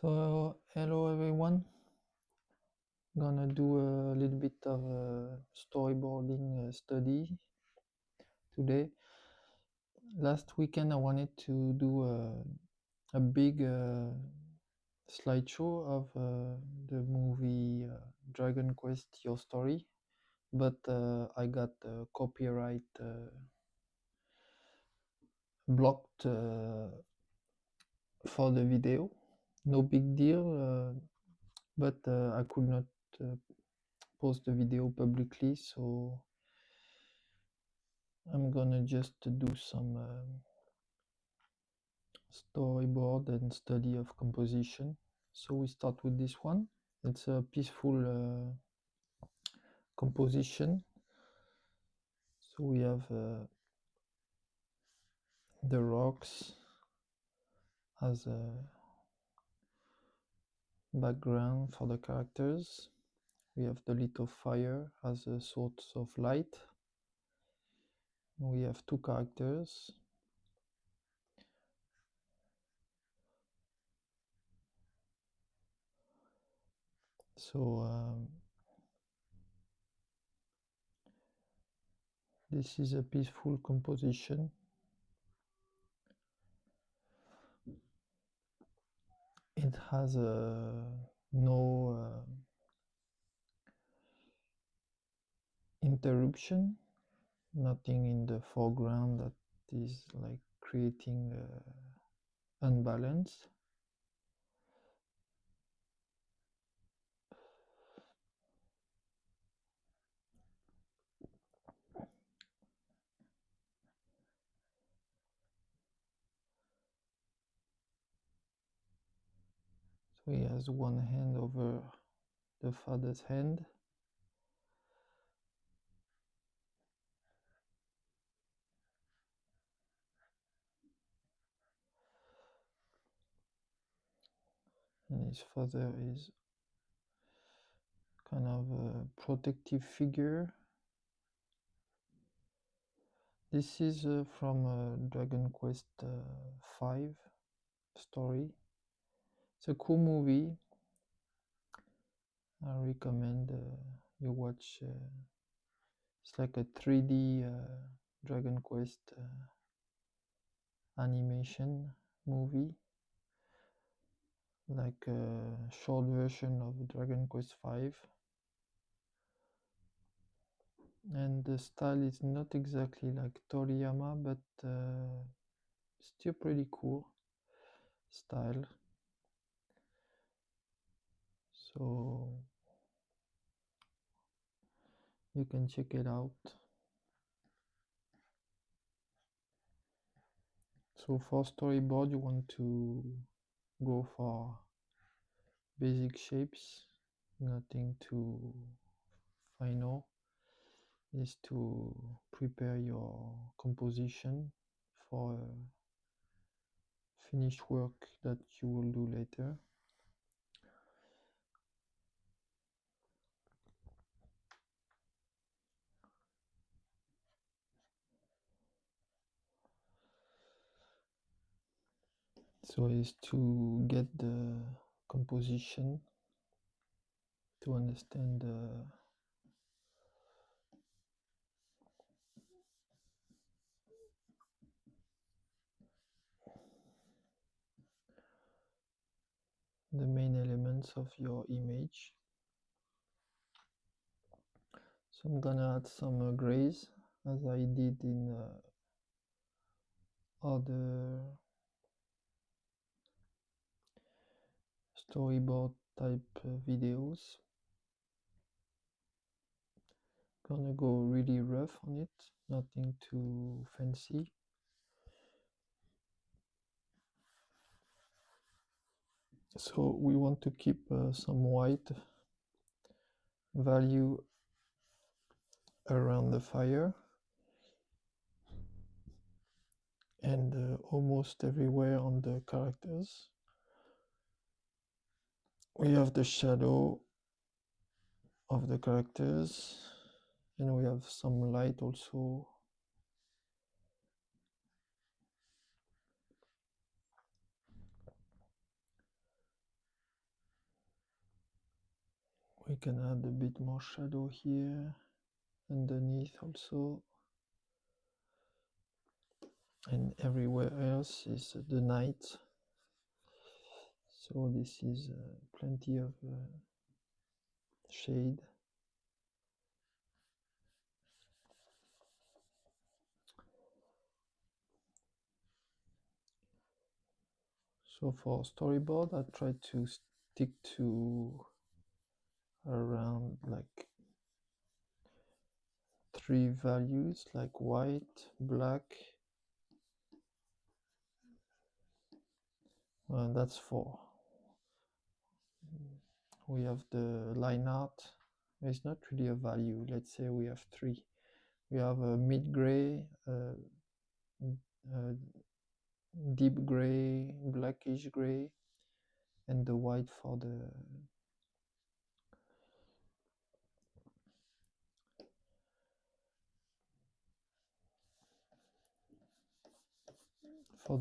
So hello everyone, gonna do a little bit of storyboarding study today. Last weekend I wanted to do a big slideshow of the movie Dragon Quest Your Story, but I got copyright blocked for the video. No big deal, but I could not post the video publicly, so I'm gonna just do some storyboard and study of composition. So we start with this one. It's a peaceful composition. So we have the rocks as a background for the characters. We have the little fire as a source of light. We have two characters. So this is a peaceful composition. It has no interruption, nothing in the foreground that is like creating unbalance. So he has one hand over the father's hand. And his father is kind of a protective figure. This is from Dragon Quest V story. It's a cool movie. I recommend you watch. It's like a 3D Dragon Quest animation movie, like a short version of Dragon Quest V. And the style is not exactly like Toriyama, but still pretty cool style. So you can check it out. So for storyboard, you want to go for basic shapes, nothing too final. Is to prepare your composition for finished work that you will do later. So is to get the composition, to understand the main elements of your image. So I'm gonna add some grays as I did in other storyboard type videos. Gonna go really rough on it, nothing too fancy. So we want to keep some white value around the fire and almost everywhere on the characters. We have the shadow of the characters and we have some light also. We can add a bit more shadow here, underneath also, and everywhere else is the night. So this is plenty of shade. So for storyboard, I try to stick to around like 3 values, like white, black. That's 4. We have the line art. It's not really a value. Let's say we have 3. We have a mid gray, deep gray, blackish gray, and the white for the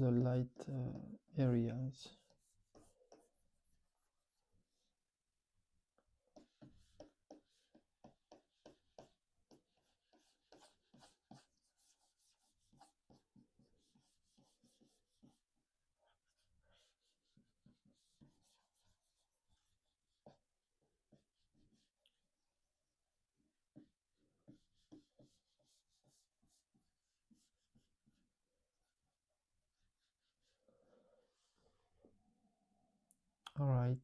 light areas. All right.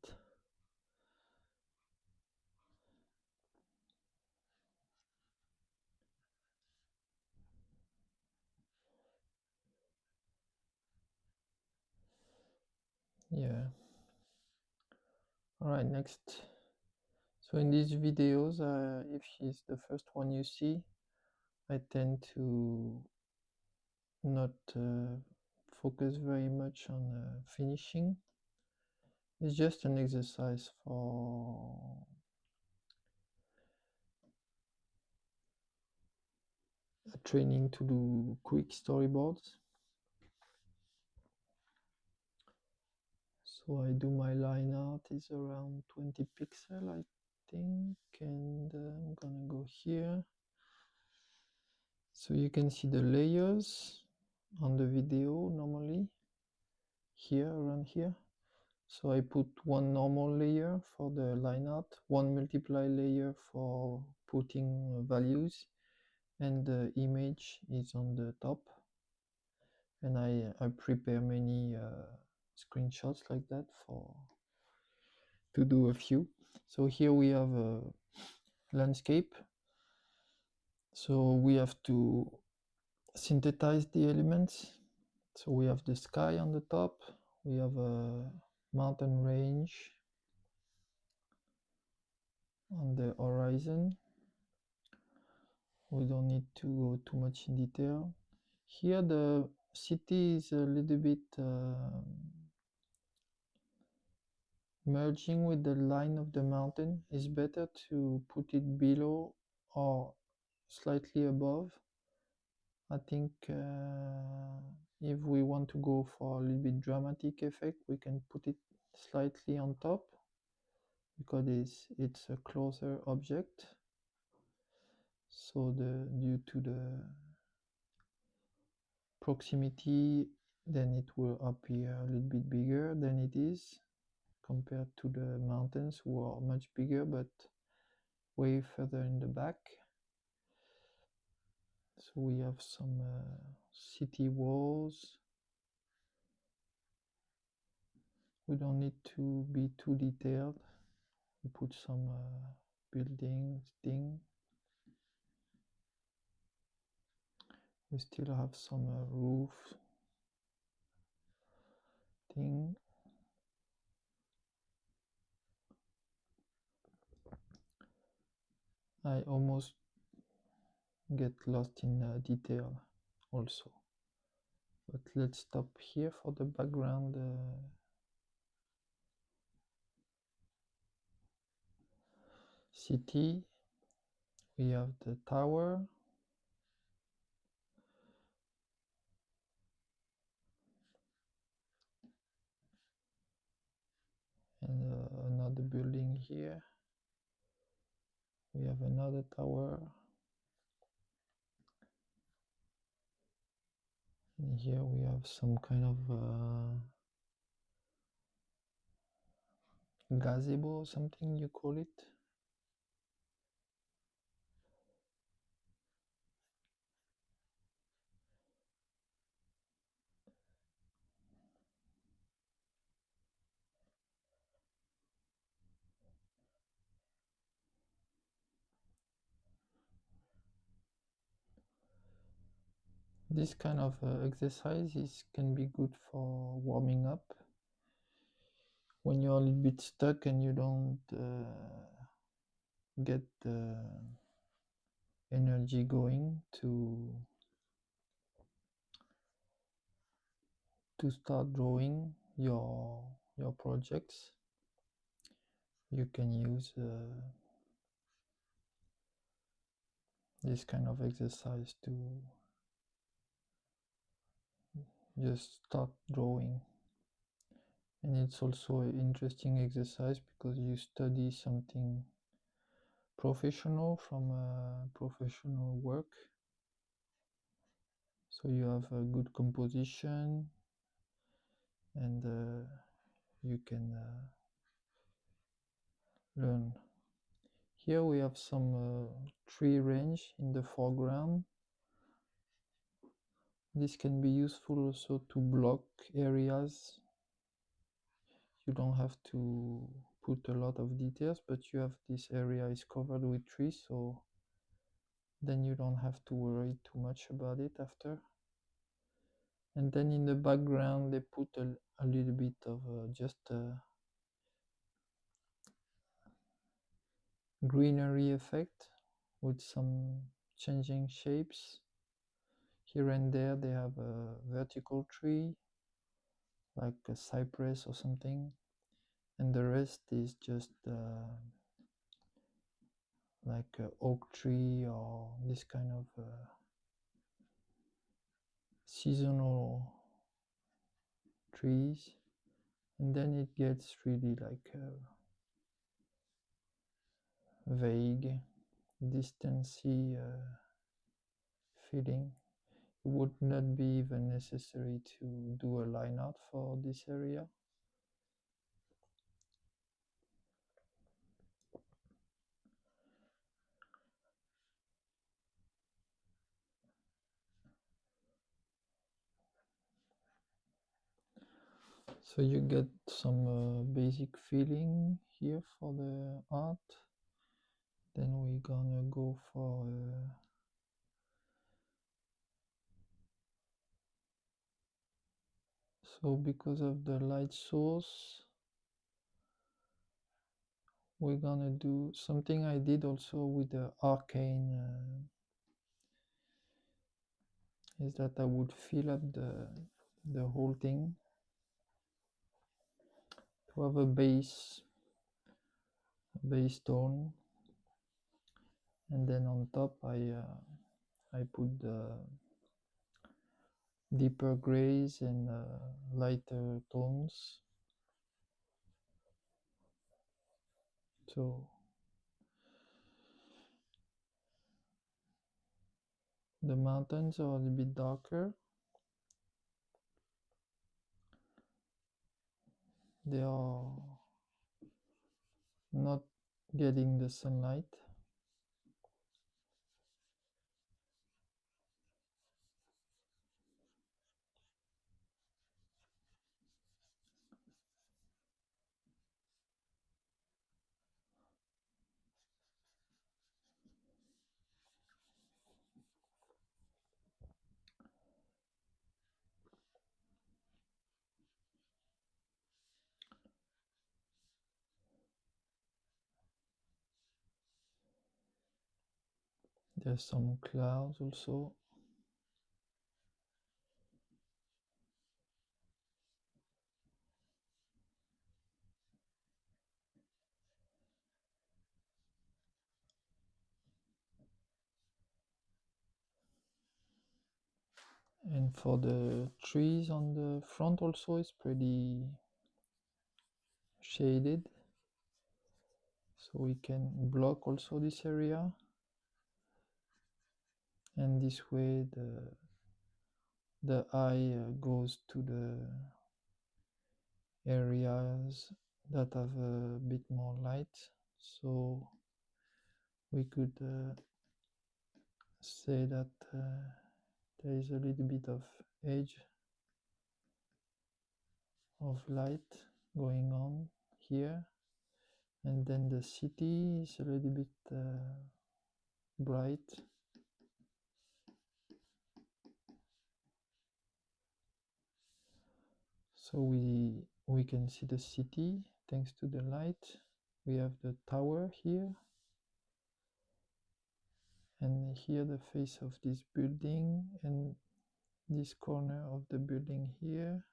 Yeah. All right, next. So in these videos, if it's the first one you see, I tend to not focus very much on finishing. It's just an exercise for training to do quick storyboards. So I do my line art is around 20 pixel, I think, and I'm gonna go here. So you can see the layers on the video normally here, around here. So I put one normal layer for the line art, one multiply layer for putting values, and the image is on the top. And I prepare many screenshots like that to do a few. So here we have a landscape. So we have to synthesize the elements. So we have the sky on the top, we have a mountain range on the horizon. We don't need to go too much in detail. Here the city is a little bit merging with the line of the mountain. It's better to put it below or slightly above. I think if we want to go for a little bit dramatic effect, we can put it slightly on top because it's a closer object. So due to the proximity, then it will appear a little bit bigger than it is compared to the mountains, who are much bigger but way further in the back. So we have some city walls. We don't need to be too detailed. We put some buildings thing. We still have some roof thing. I almost get lost in detail also. But let's stop here for the background. City. We have the tower. And another building here. We have another tower. And here we have some kind of gazebo, something you call it. This kind of exercises can be good for warming up when you're a little bit stuck and you don't get the energy going to start drawing your projects. You can use this kind of exercise to just start drawing. And it's also an interesting exercise because you study something professional from professional work. So you have a good composition, and you can learn. Here we have some tree range in the foreground. This can be useful also to block areas. You don't have to put a lot of details, but you have this area is covered with trees, so then you don't have to worry too much about it after. And then in the background they put a little bit of just greenery effect with some changing shapes. Here and there they have a vertical tree like a cypress or something, and the rest is just like an oak tree or this kind of seasonal trees. And then it gets really like vague, distancy feeling. It would not be even necessary to do a line art for this area. So you get some basic feeling here for the art. Then we're gonna go for so because of the light source, we're gonna do something I did also with the arcane is that I would fill up the whole thing to have a base tone, and then on top I put the deeper grays and lighter tones. So the mountains are a bit darker. They are not getting the sunlight. There's some clouds also. And for the trees on the front also, it's pretty shaded. So we can block also this area, and this way the eye goes to the areas that have a bit more light. So we could say that there is a little bit of edge of light going on here, and then the city is a little bit bright. So we can see the city thanks to the light. We have the tower here, and here the face of this building, and this corner of the building here,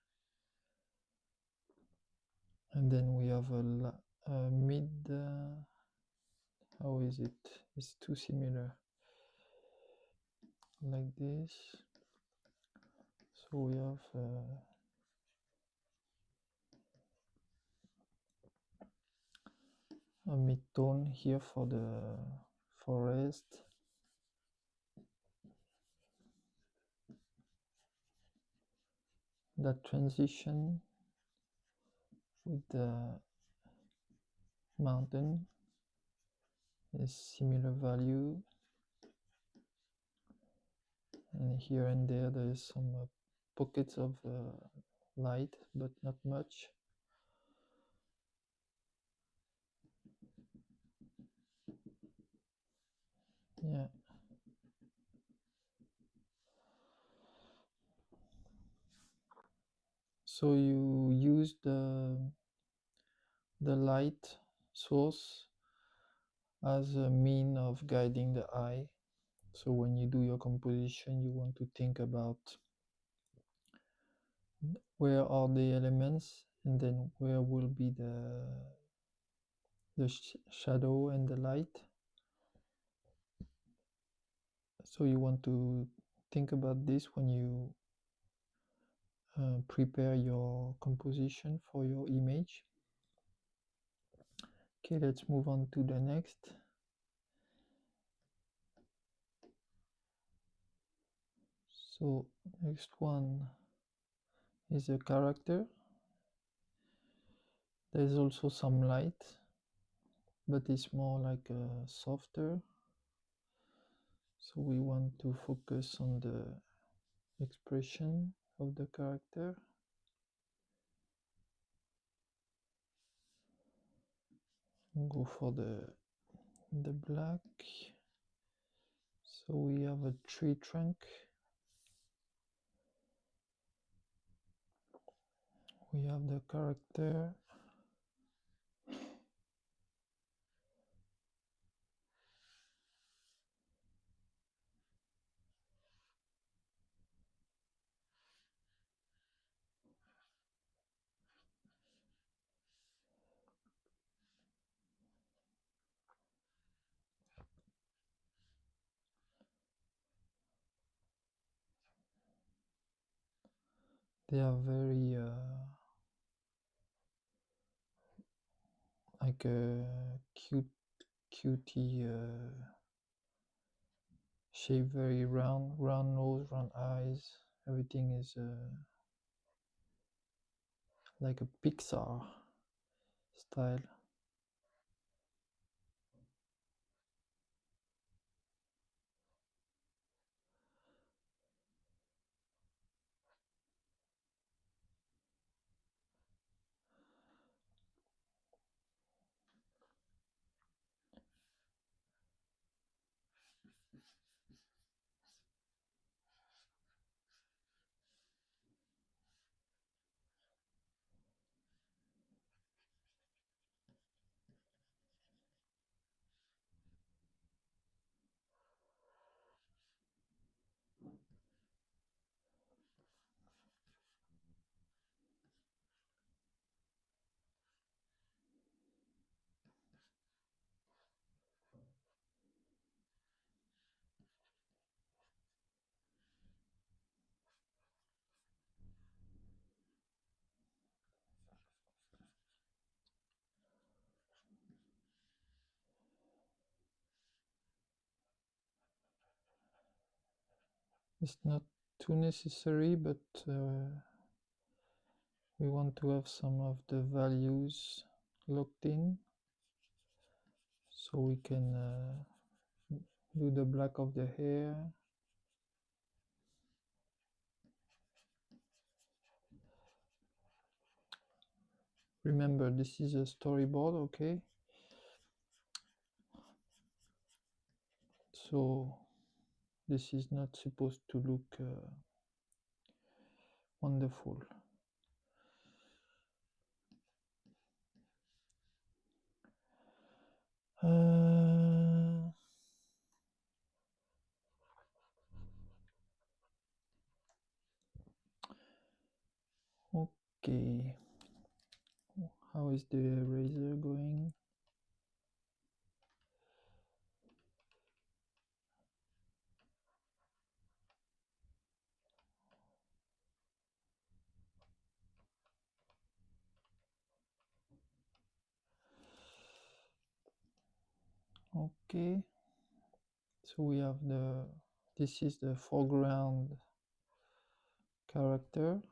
and then we have a mid how is it? It's too similar, like this. So we have a mid-tone here for the forest. That transition with the mountain is similar value, and here and there is some pockets of light, but not much. Yeah. So you use the light source as a mean of guiding the eye. So when you do your composition, you want to think about where are the elements, and then where will be the shadow and the light. So you want to think about this when you prepare your composition for your image. Okay, let's move on to the next. So next one is a character. There's also some light, but it's more like a softer. So we want to focus on the expression of the character. Go for the black. So we have a tree trunk. We have the character. They are very like a cutie shape, very round nose, round eyes. Everything is like a Pixar style. It's not too necessary, but we want to have some of the values locked in, so we can do the black of the hair. Remember, this is a storyboard, okay? So this is not supposed to look wonderful. Okay, how is the eraser going? Okay, so we have this is the foreground character,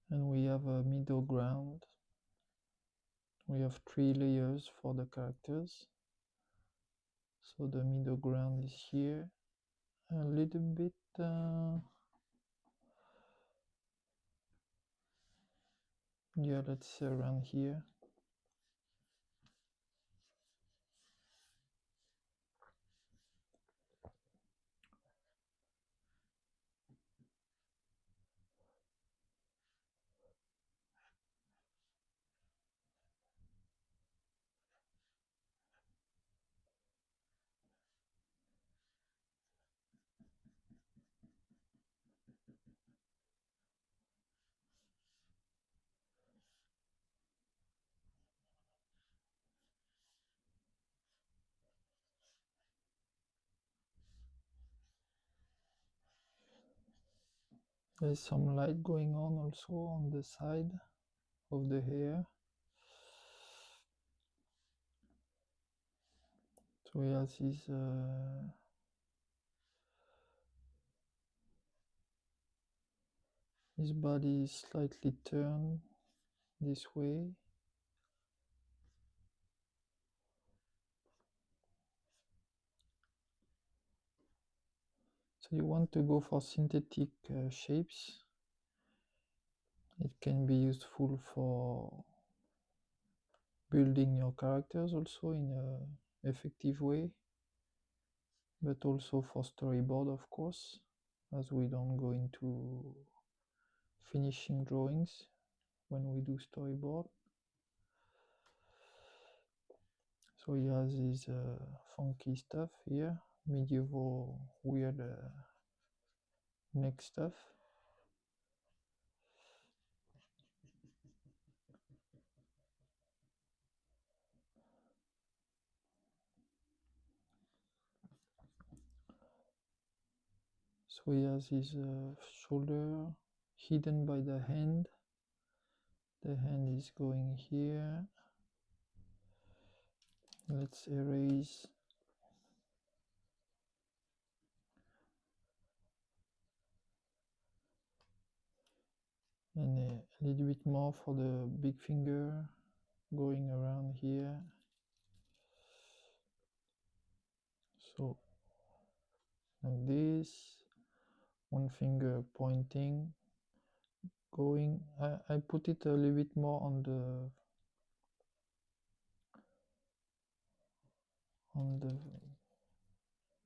and we have a middle ground. We have 3 layers for the characters, so the middle ground is here, a little bit yeah, let's say around here. There's some light going on also on the side of the hair. So he has his body is slightly turned this way. So you want to go for synthetic shapes. It can be useful for building your characters also in a effective way, but also for storyboard, of course, as we don't go into finishing drawings when we do storyboard. So he has his funky stuff here, medieval weird neck stuff. So he has his shoulder hidden by the hand. The hand is going here. Let's erase and a little bit more for the big finger going around here. So like this, one finger pointing, going. I put it a little bit more on the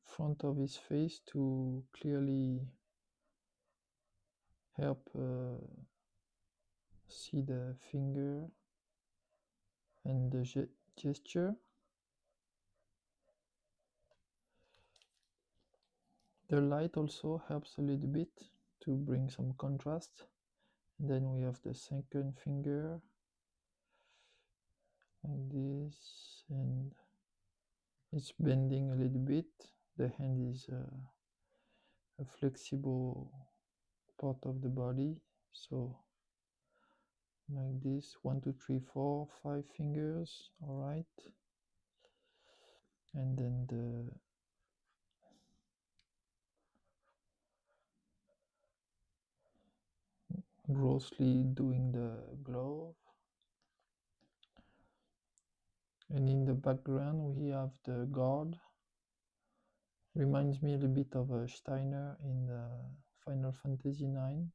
front of his face to clearly help see the finger and the gesture. The light also helps a little bit to bring some contrast. And then we have the second finger like this, and it's bending a little bit. The hand is a flexible part of the body, so like this, 1 2 3 4 5 fingers. All right, and then the grossly doing the glove, and in the background we have the guard. Reminds me a little bit of a Steiner in the Final Fantasy IX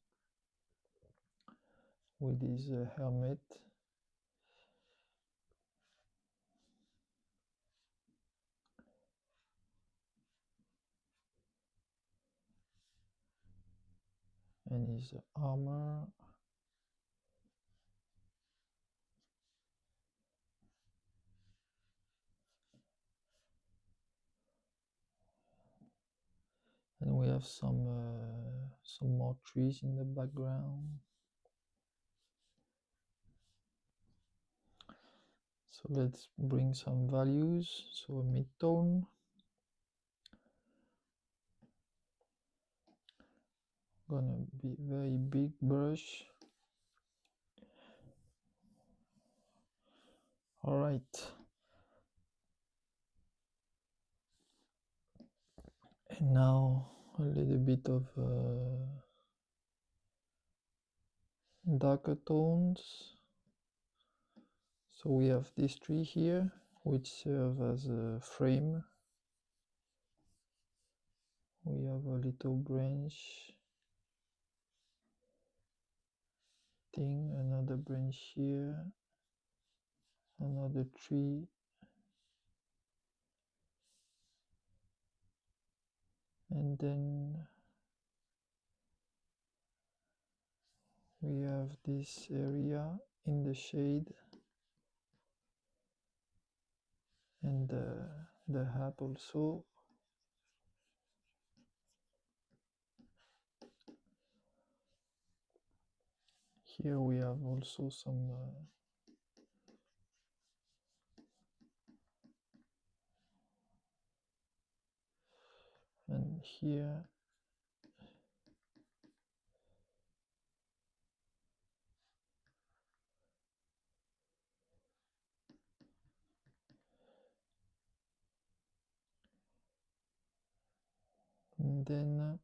with his helmet. And his armor. And we have some more trees in the background. So let's bring some values. So a mid-tone. Gonna be very big brush. All right. And now a little bit of darker tones. So we have this tree here, which serves as a frame. We have a little branch thing, another branch here, another tree, and then we have this area in the shade, and the hat also. Here we have also some and here and then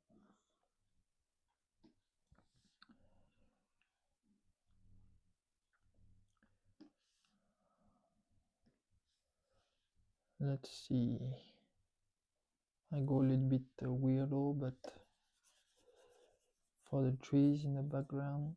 let's see, I go a little bit weirdo, but for the trees in the background.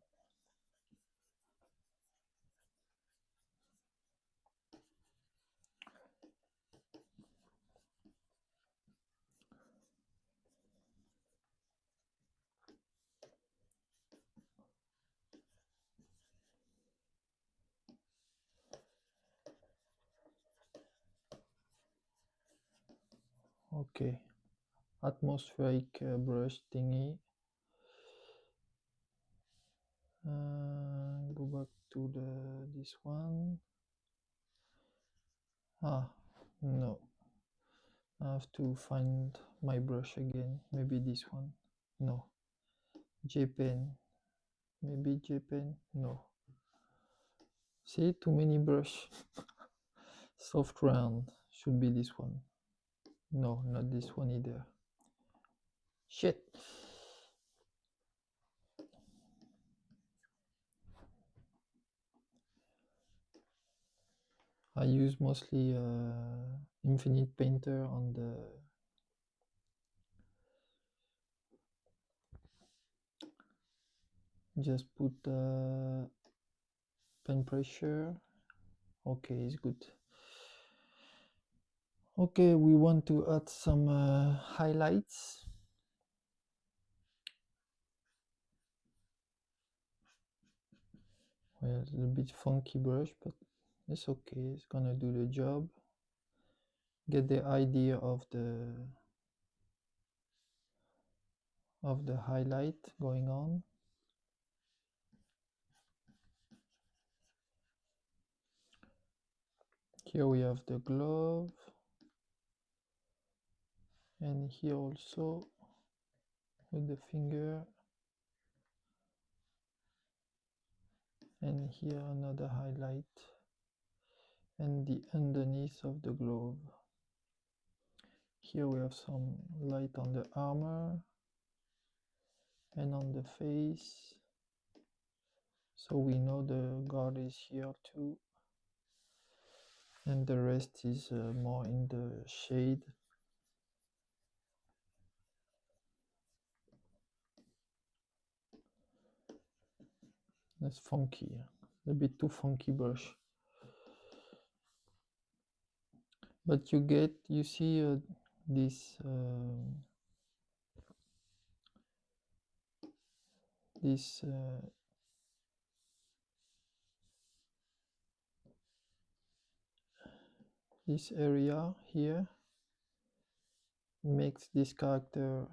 Okay, atmospheric brush thingy. Go back to this one. No, I have to find my brush again. Maybe this one. No, J pen. Maybe J pen. No. See, too many brush. Soft round should be this one. No, not this one either. Shit. I use mostly Infinite Painter on the just put pen pressure. Okay, it's good. Okay, we want to add some highlights. Well, it's a little bit funky brush, but it's okay. It's gonna do the job. Get the idea of the highlight going on. Here we have the glove, and here also with the finger, and here another highlight, and the underneath of the glove. Here we have some light on the armor and on the face. So we know the guard is here too. And the rest is more in the shade. That's funky, a bit too funky brush. But you see this this this area here makes this character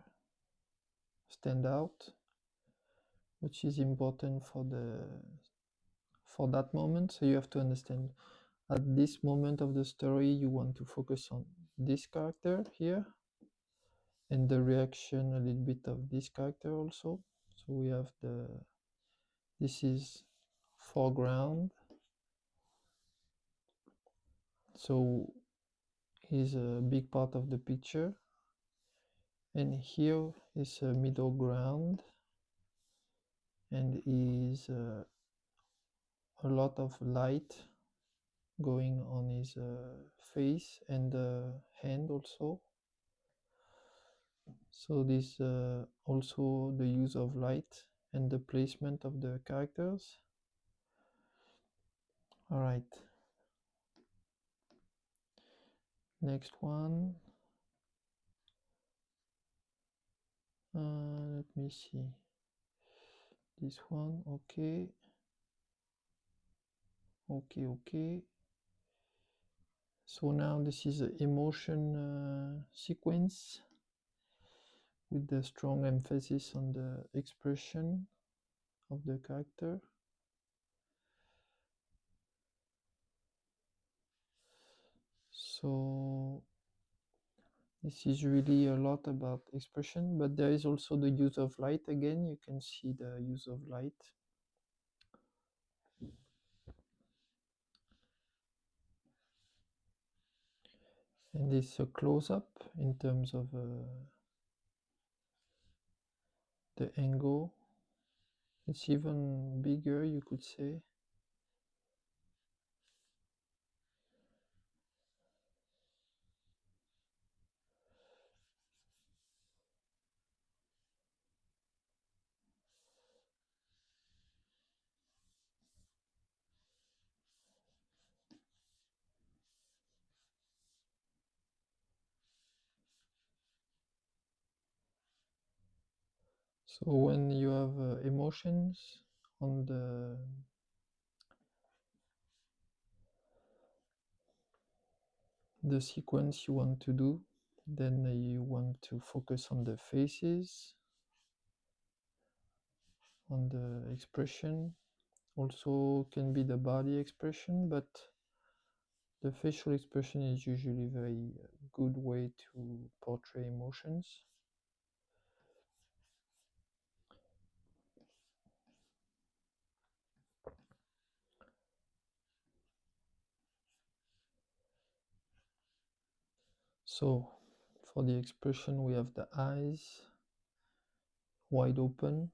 stand out, which is important for that moment. So you have to understand at this moment of the story you want to focus on this character here and the reaction a little bit of this character also. So we have this is foreground, so he's a big part of the picture, and here is a middle ground and is a lot of light going on his face and hand also. So this also the use of light and the placement of the characters. All right, next one. Let me see this one. Okay. So now this is an emotion sequence with the strong emphasis on the expression of the character. So this is really a lot about expression, but there is also the use of light. Again, you can see the use of light. And this is a close-up in terms of the angle. It's even bigger, you could say. So when you have emotions on the sequence you want to do, then you want to focus on the faces, on the expression. Also can be the body expression, but the facial expression is usually a very good way to portray emotions. So for the expression we have the eyes wide open.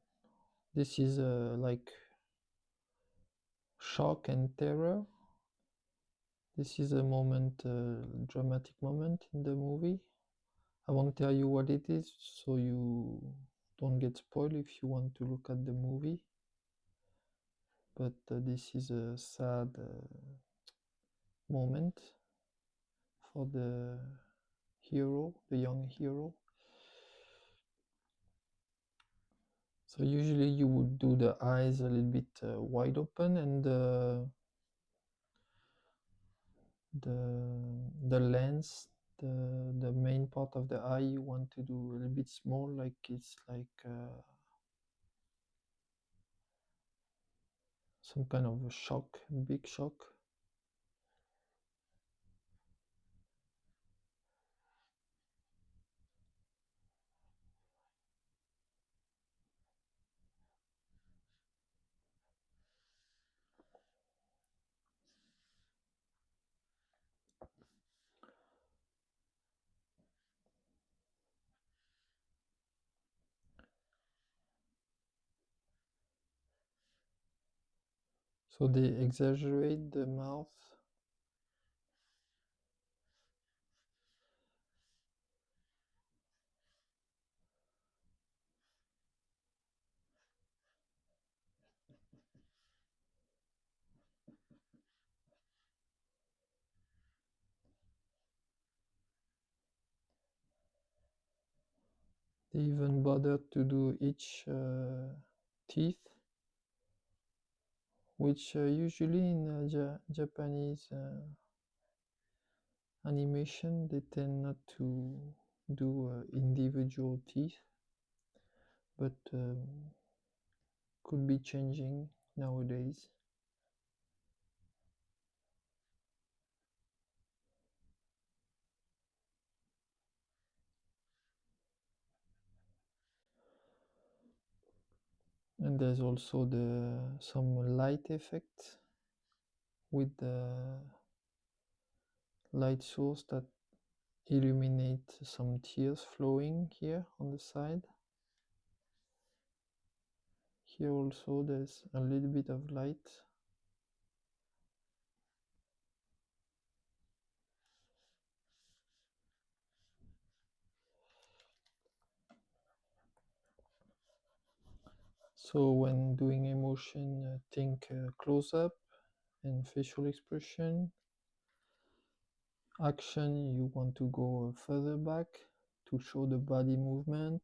This is like shock and terror. This is a moment, dramatic moment in the movie. I won't tell you what it is, so you don't get spoiled if you want to look at the movie. But this is a sad moment for the hero, the young hero. So usually you would do the eyes a little bit wide open, and the lens, the main part of the eye you want to do a little bit small, like it's like some kind of a shock, big shock. So they exaggerate the mouth. They even bothered to do each teeth, which usually in Japanese animation they tend not to do individual teeth, but could be changing nowadays. And there's also some light effect with the light source that illuminate some tears flowing here on the side. Here also there's a little bit of light. So when doing emotion, think close-up and facial expression. Action, you want to go further back to show the body movement.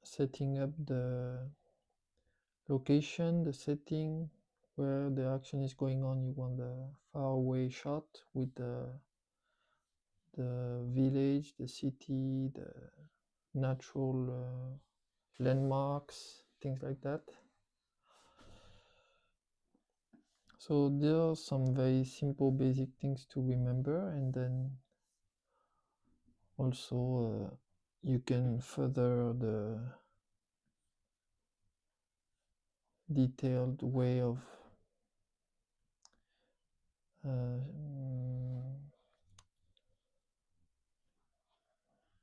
Setting up the location, the setting where the action is going on, you want a far away shot with the village, the city, the natural landmarks, things like that. So there are some very simple basic things to remember, and then also you can further the detailed way of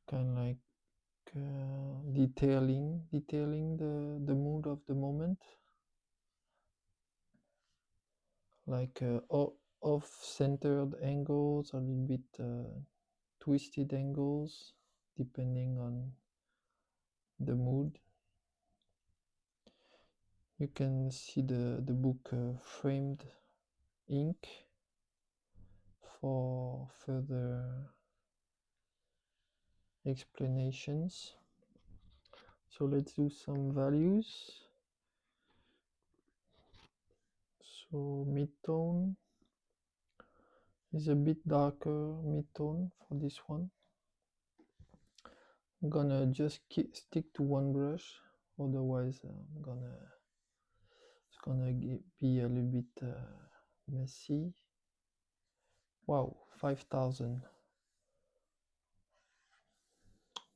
kind of like detailing the mood of the moment, like off-centered angles, a little bit twisted angles depending on the mood. You can see the book Framed Ink for further explanations. So let's do some values. So mid-tone is a bit darker mid-tone for this one. I'm gonna just stick to one brush, otherwise it's gonna be a little bit messy. Wow, 5,000.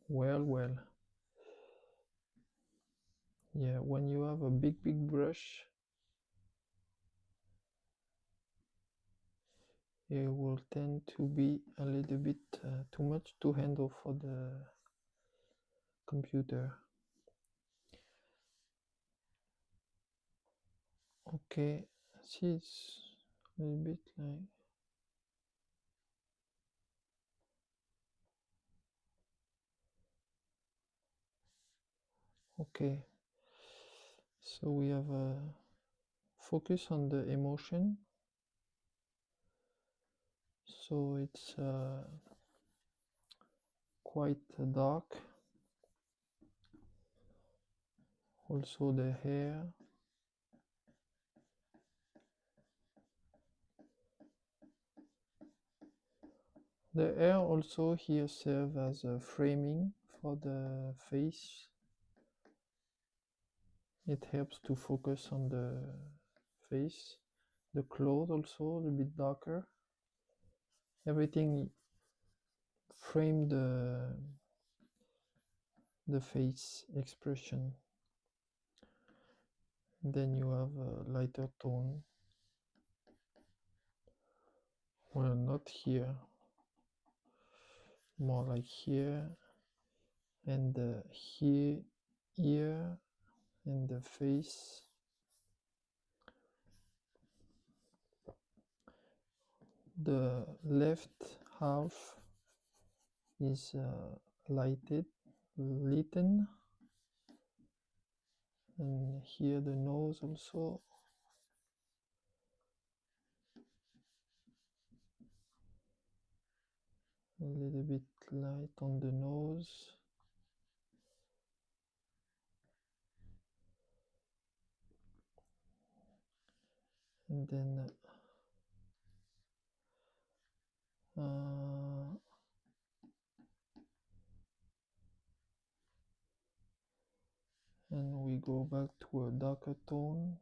Well, yeah, when you have a big brush, it will tend to be a little bit too much to handle for the computer. Okay, see, it's a little bit like okay. So we have a focus on the emotion. So it's quite dark. Also the hair. The hair also here serve as a framing for the face. It helps to focus on the face. The clothes also a little bit darker. Everything frame the face expression. Then you have a lighter tone. Well, not here. More like here and here, ear and the face. the left half is lit, and here the nose also. A little bit light on the nose. And then and we go back to a darker tone.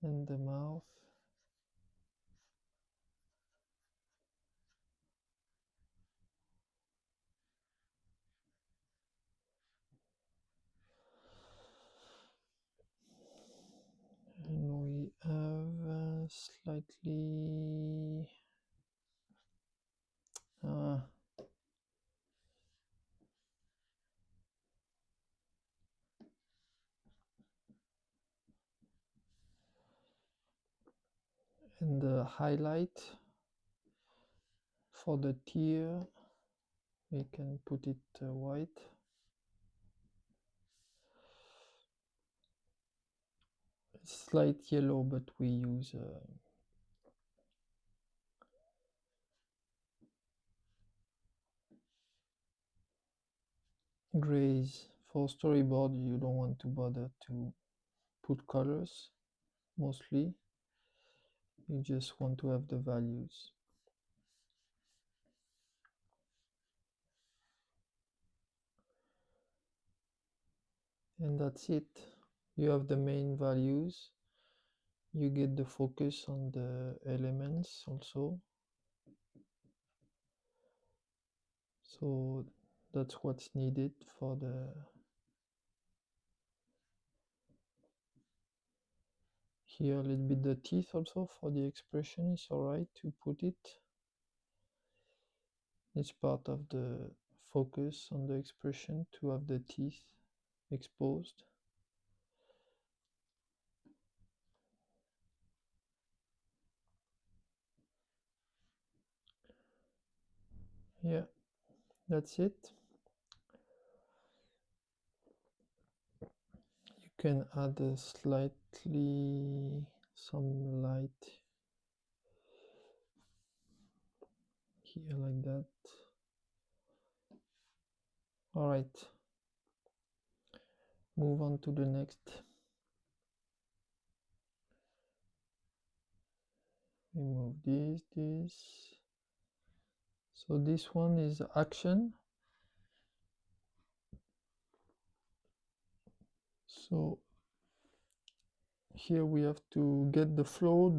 And the mouth. And we have slightly and the highlight for the tear, we can put it white. It's slight yellow, but we use grays. For storyboard, you don't want to bother to put colors. Mostly you just want to have the values. And that's it. You have the main values. You get the focus on the elements also. So that's what's needed for the here. A little bit the teeth also for the expression is alright to put it. It's part of the focus on the expression to have the teeth exposed. Yeah, that's it. You can add a slightly some light here like that. All right, move on to the next. Remove this. So this one is action. So here we have to get the flow,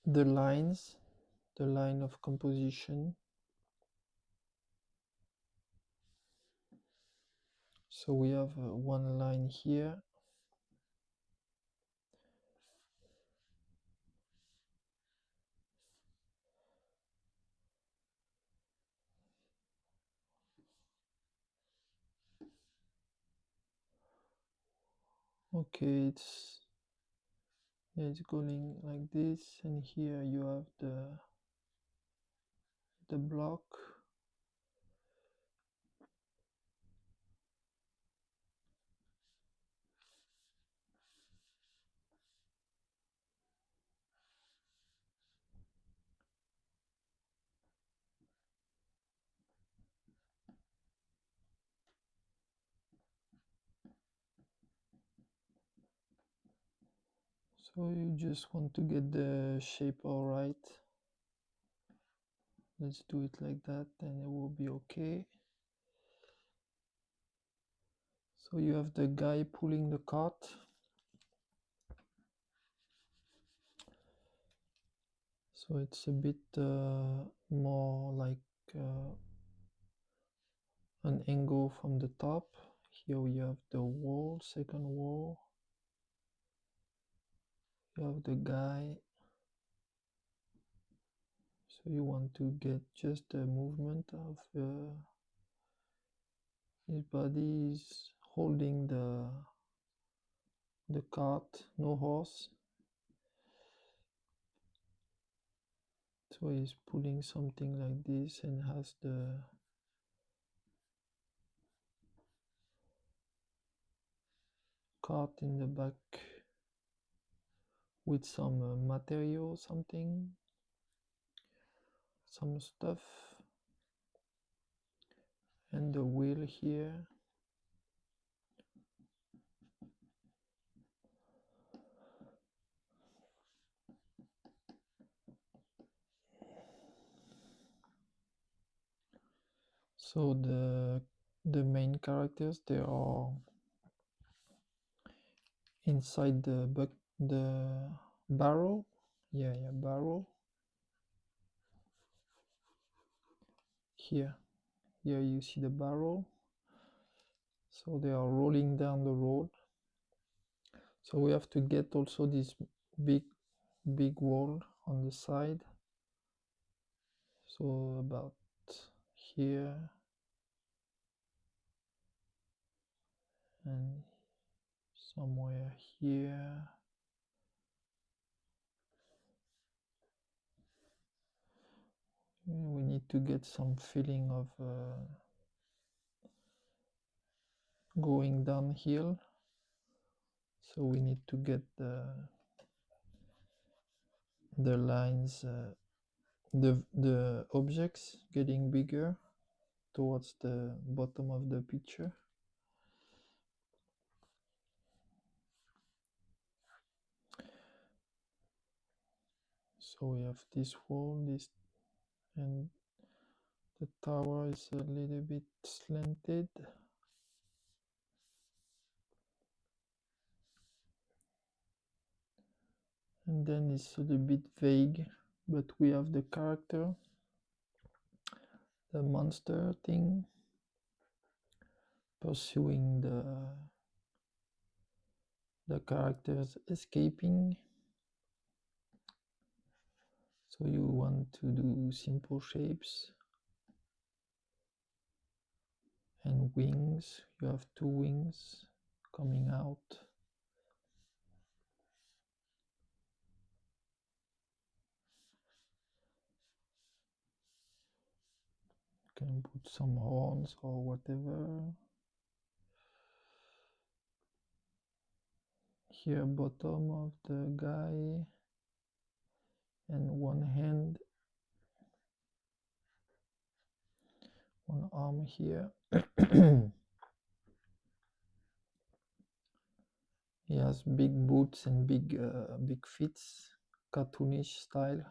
the lines, the line of composition. So we have one line here. Okay, it's going like this, and here you have the block. So you just want to get the shape all right. Let's do it like that, and it will be okay. So you have the guy pulling the cart. So it's a bit more like an angle from the top. Here we have the wall, second wall. You have the guy. So you want to get just the movement of his body is holding the cart, no horse. So he's pulling something like this and has the cart in the back with some material, some stuff, and the wheel here. So the main characters, they are inside the barrel. Yeah, barrel. Here you see the barrel. So they are rolling down the road. So we have to get also this big wall on the side. So about here and somewhere here. We need to get some feeling of going downhill. So we need to get the lines, the objects getting bigger towards the bottom of the picture. So we have this wall, and the tower is a little bit slanted. And then it's a little bit vague, but we have the character, the monster thing, pursuing the characters escaping. So you want to do simple shapes and wings. You have two wings coming out. You can put some horns or whatever. Here bottom of the guy and one hand, one arm here. He has big boots and big feet, cartoonish style.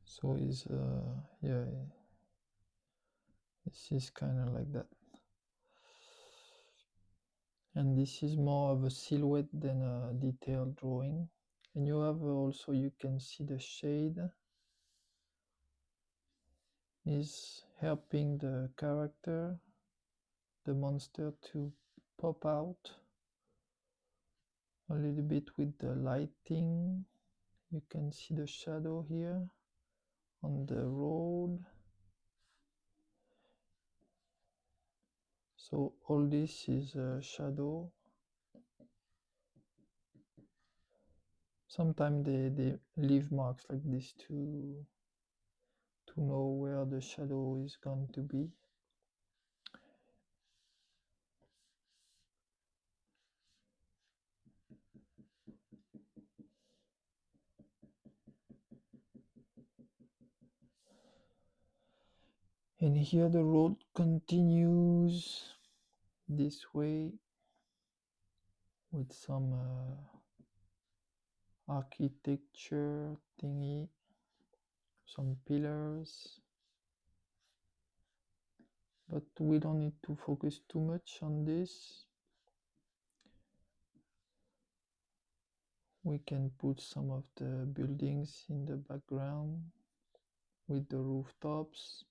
So he's yeah, this is kind of like that. And this is more of a silhouette than a detailed drawing. And you have also, you can see the shade is helping the character, the monster, to pop out a little bit with the lighting. You can see the shadow here on the road. So all this is a shadow. Sometimes they leave marks like this to know where the shadow is going to be. And here the road continues this way with some architecture thingy, some pillars, but we don't need to focus too much on this. We can put some of the buildings in the background with the rooftops.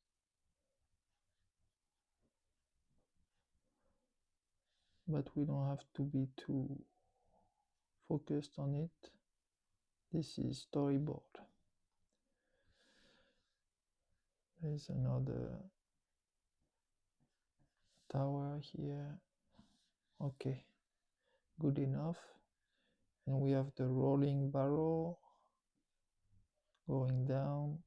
But we don't have to be too focused on it. This is storyboard. There's another tower here. Okay, good enough. And we have the rolling barrel going down.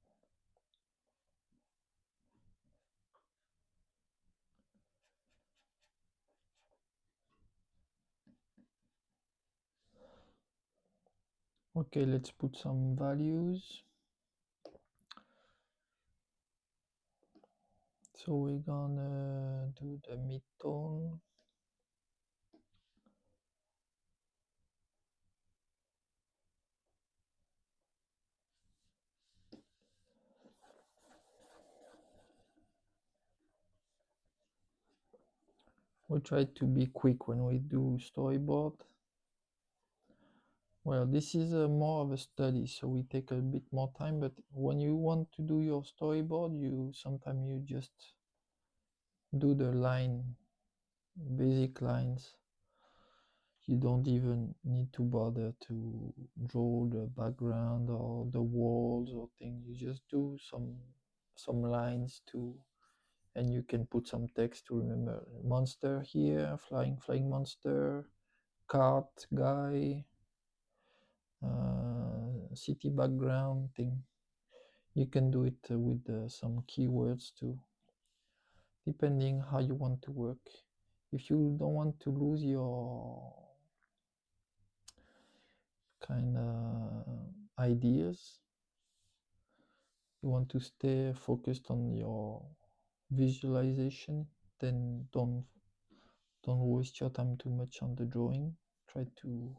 Okay, let's put some values. So we're gonna do the mid-tone. We try to be quick when we do storyboard. Well, this is more of a study, so we take a bit more time, but when you want to do your storyboard, sometimes you just do the basic lines. You don't even need to bother to draw the background or the walls or things. You just do some lines and you can put some text to remember. Monster here, flying monster, cart guy, city background thing. You can do it with some keywords too, depending how you want to work. If you don't want to lose your kind of ideas, you want to stay focused on your visualization, then don't waste your time too much on the drawing. Try to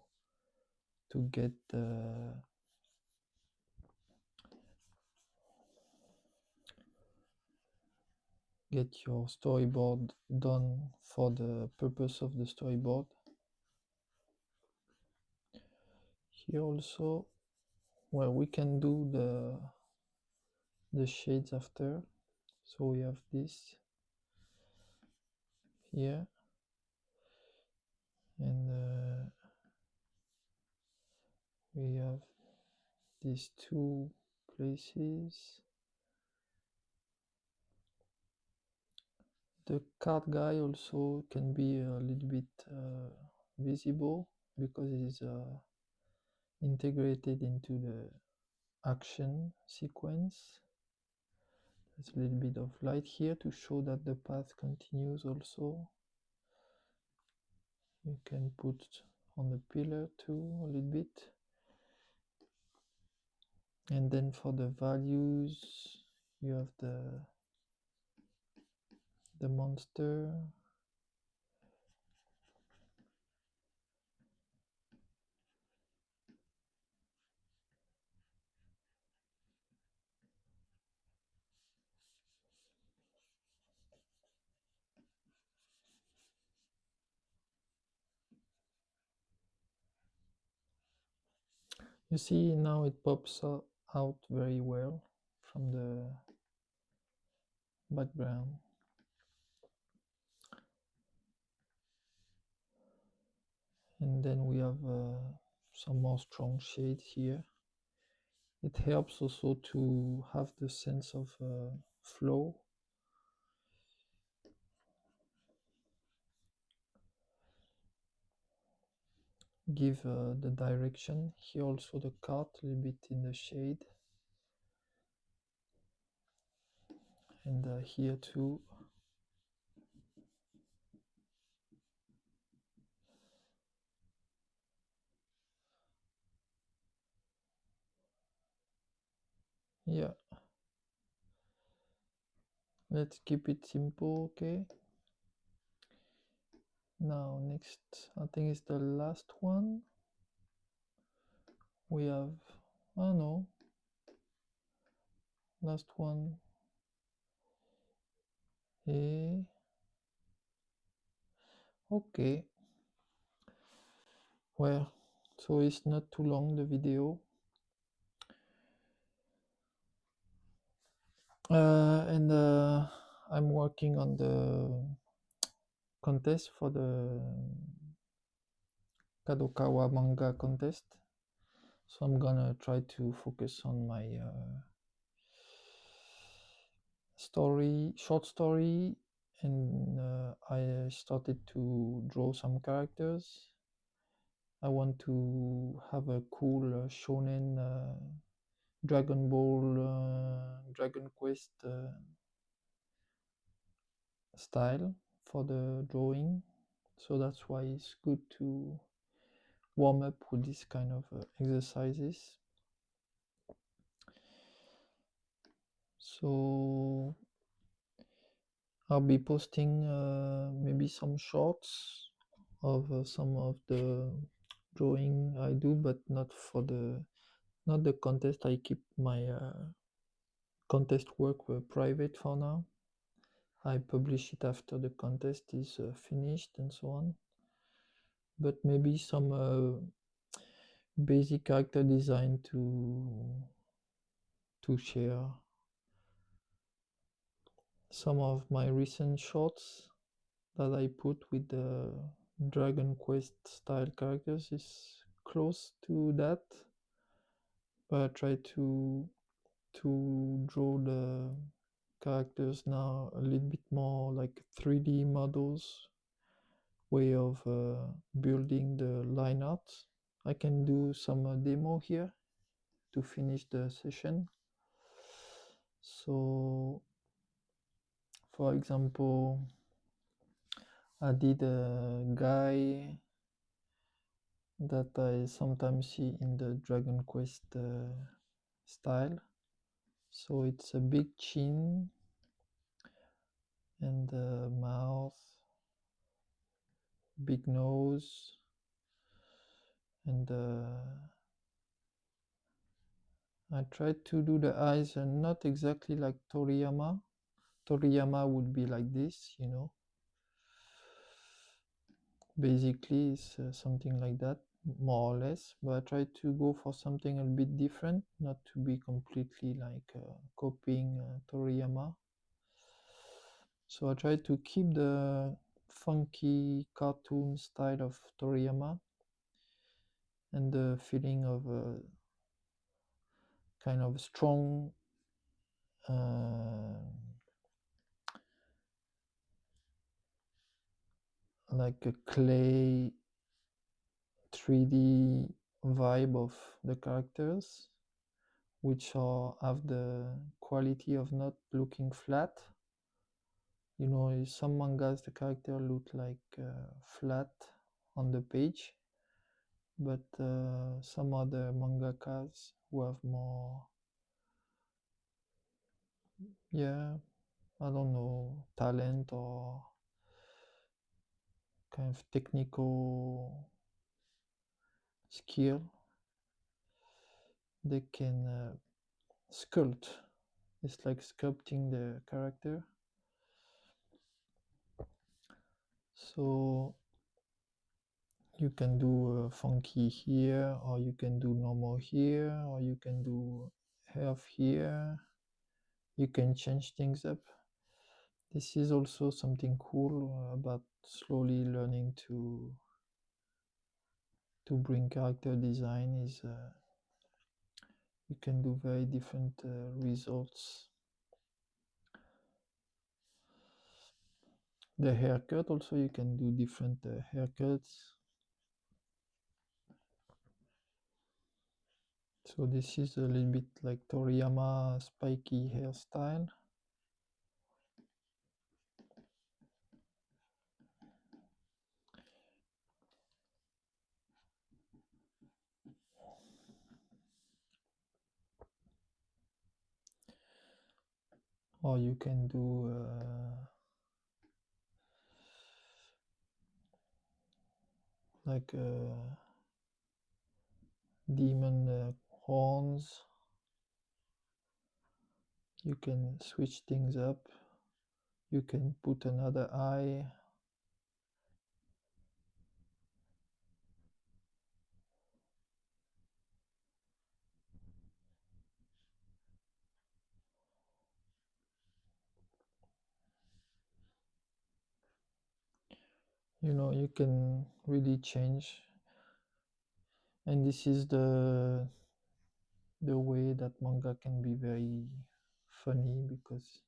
get your storyboard done for the purpose of the storyboard. Here also, well, we can do the shades after. So we have this here, and we have these two places. The card guy also can be a little bit visible because it is integrated into the action sequence. There's a little bit of light here to show that the path continues also. You can put on the pillar too a little bit. And then for the values, you have the monster. You see now it pops out very well from the background. And then we have some more strong shades here. It helps also to have the sense of flow. Give the direction. Here also the cart a little bit in the shade. And here too. Yeah. Let's keep it simple, okay? Now next, I think it's the last one. We have, oh no, last one. Okay. Well, so it's not too long the video. And I'm working on the contest for the Kadokawa manga contest. So I'm gonna try to focus on my short story, and I started to draw some characters. I want to have a cool shonen Dragon Ball, Dragon Quest style for the drawing. So that's why it's good to warm up with this kind of exercises. So I'll be posting maybe some shorts of some of the drawing I do, but not the contest. I keep my contest work private for now. I publish it after the contest is finished and so on. But maybe some basic character design to share. Some of my recent shorts that I put with the Dragon Quest style characters is close to that, but I try to draw the characters now a little bit more like 3D models way of building the line art. I can do some demo here to finish the session. So for example, I did a guy that I sometimes see in the Dragon Quest style. So it's a big chin and mouth, big nose, and I tried to do the eyes not exactly like Toriyama. Toriyama would be like this, you know. Basically, it's something like that, more or less. But I tried to go for something a bit different, not to be completely like copying Toriyama. So I tried to keep the funky cartoon style of Toriyama and the feeling of a kind of strong like a clay 3D vibe of the characters, which have the quality of not looking flat. You know, in some mangas the character look like flat on the page, but some other mangakas who have more, yeah, I don't know, talent or kind of technical skill, they can sculpt. It's like sculpting the character. So you can do funky here, or you can do normal here, or you can do half here. You can change things up. This is also something cool about slowly learning to bring character design is you can do very different results. The haircut also, you can do different haircuts. So this is a little bit like Toriyama spiky hairstyle. Or you can do like demon horns. You can switch things up. You can put another eye. you can really change, and this is the way that manga can be very funny, because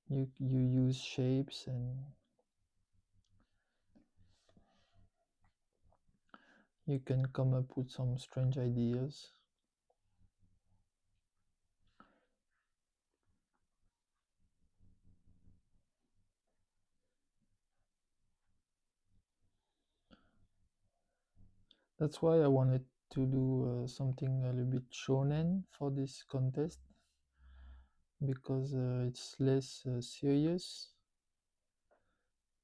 you use shapes and you can come up with some strange ideas. That's why I wanted to do something a little bit shonen for this contest, because it's less serious,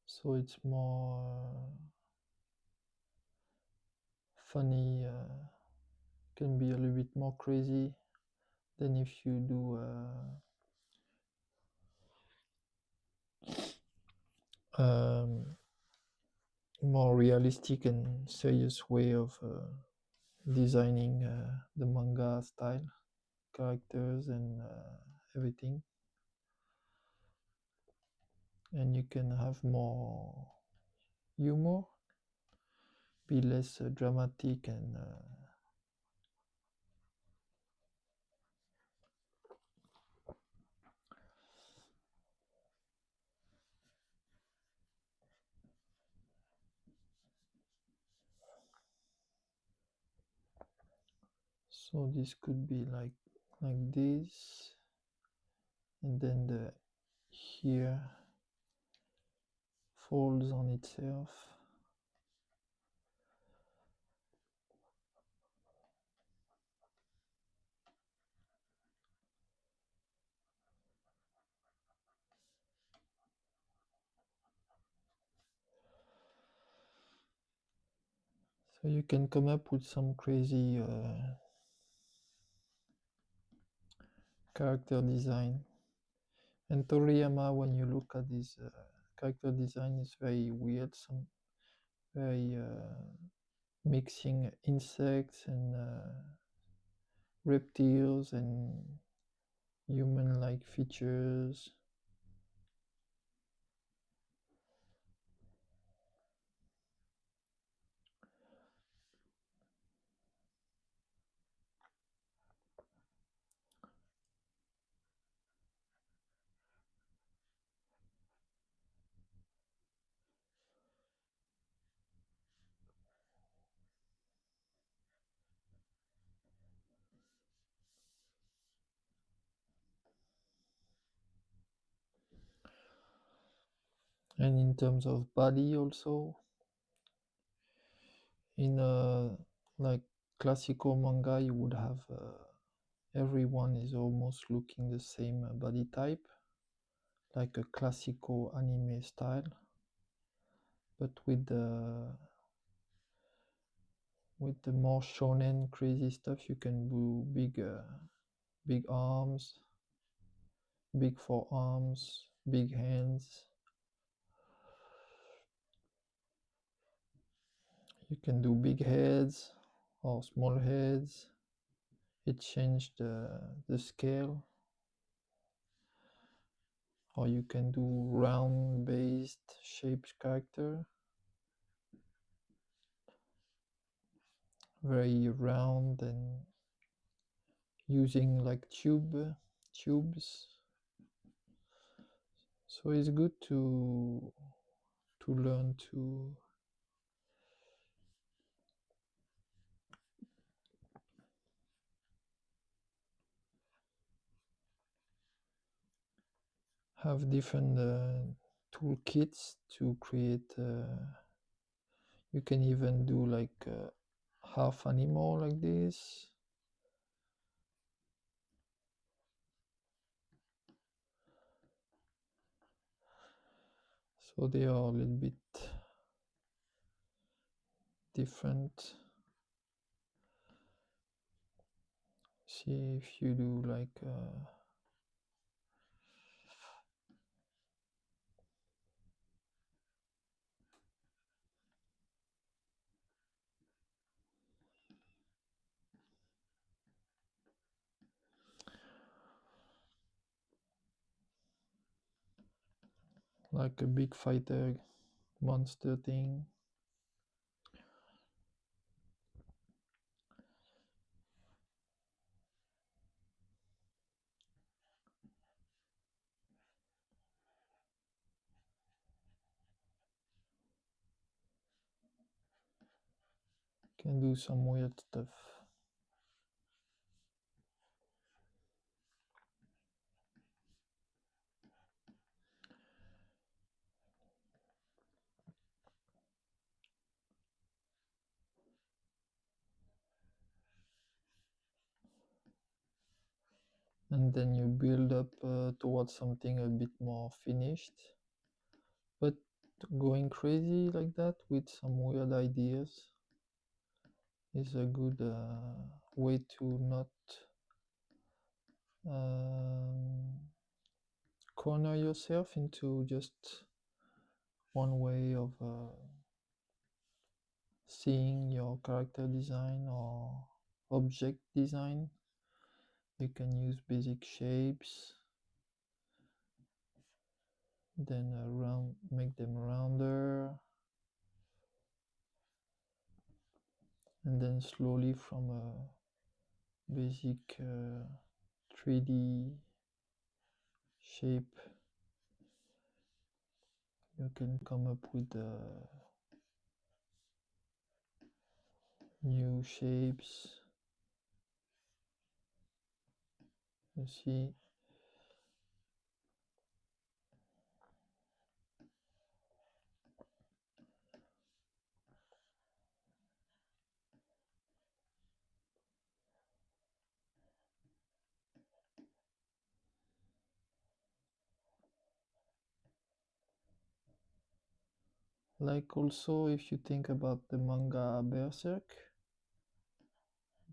so it's more funny, can be a little bit more crazy than if you do more realistic and serious way of designing the manga style, characters, and everything. And you can have more humor, be less dramatic, and so this could be like this, and then the here folds on itself. So you can come up with some crazy character design. And Toriyama, when you look at his character design, is very weird, some very mixing insects and reptiles and human-like features. And in terms of body also, in a like classical manga, you would have everyone is almost looking the same body type, like a classical anime style. But with the more shonen crazy stuff, you can do big arms, big forearms, big hands. You can do big heads or small heads. It changed the scale. Or you can do round based shaped character, very round and using like tubes. So it's good to learn to have different toolkits to create. You can even do like half animal like this. So they are a little bit different. See if you do like a big fighter monster thing. Can do some weird stuff. And then you build up towards something a bit more finished, but going crazy like that with some weird ideas is a good way to not corner yourself into just one way of seeing your character design or object design. You can use basic shapes, then make them rounder, and then slowly from a basic 3D shape you can come up with new shapes. You see, like also if you think about the manga Berserk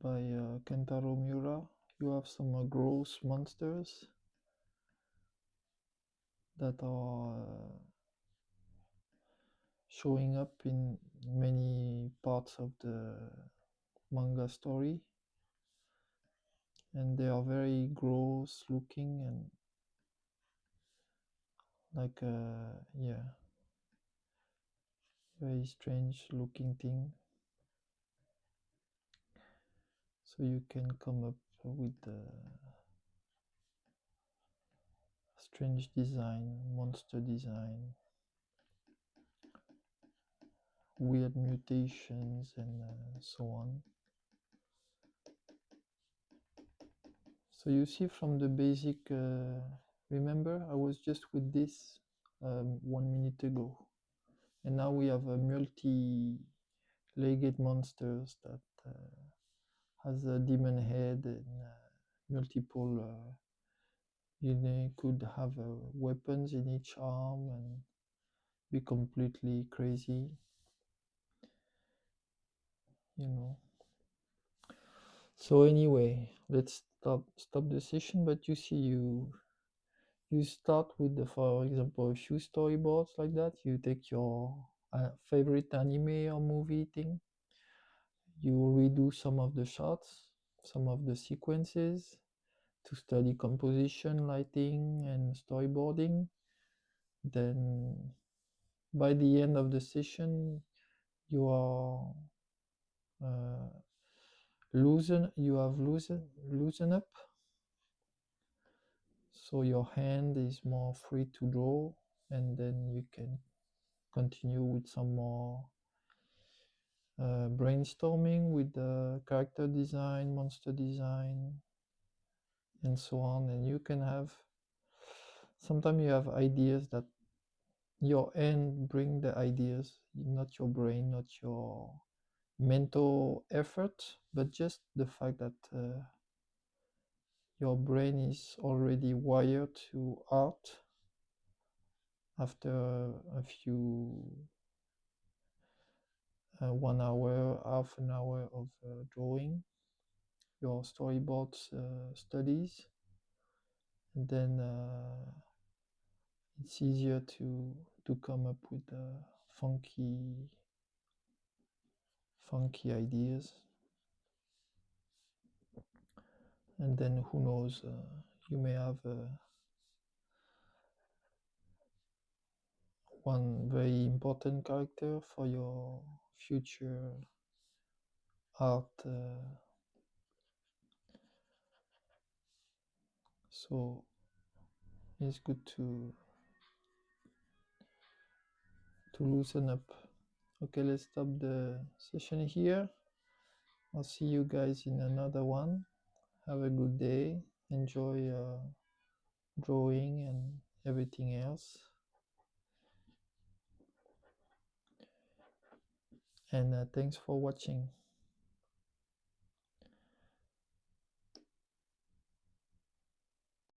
by Kentaro Miura, you have some gross monsters that are showing up in many parts of the manga story, and they are very gross looking and like yeah, very strange looking thing. So you can come up with strange design, monster design, weird mutations, and so on. So you see from the basic, remember I was just with this 1 minute ago, and now we have a multi-legged monsters that has a demon head and multiple you could have weapons in each arm and be completely crazy, you know. So anyway, let's stop the session. But you see, you start with for example, a few storyboards like that. You take your favorite anime or movie thing. You redo some of the shots, some of the sequences to study composition, lighting, and storyboarding. Then by the end of the session, you are loosen up, so your hand is more free to draw, and then you can continue with some more brainstorming with the character design, monster design, and so on. And you can have sometimes you have ideas that your hand bring the ideas, not your brain, not your mental effort, but just the fact that your brain is already wired to art after a few 1 hour, half an hour of drawing your storyboards studies, and then it's easier to come up with funky ideas. And then who knows, you may have one very important character for your future art. So it's good to loosen up. Okay, let's stop the session here. I'll see you guys in another one. Have a good day. Enjoy drawing and everything else. And thanks for watching.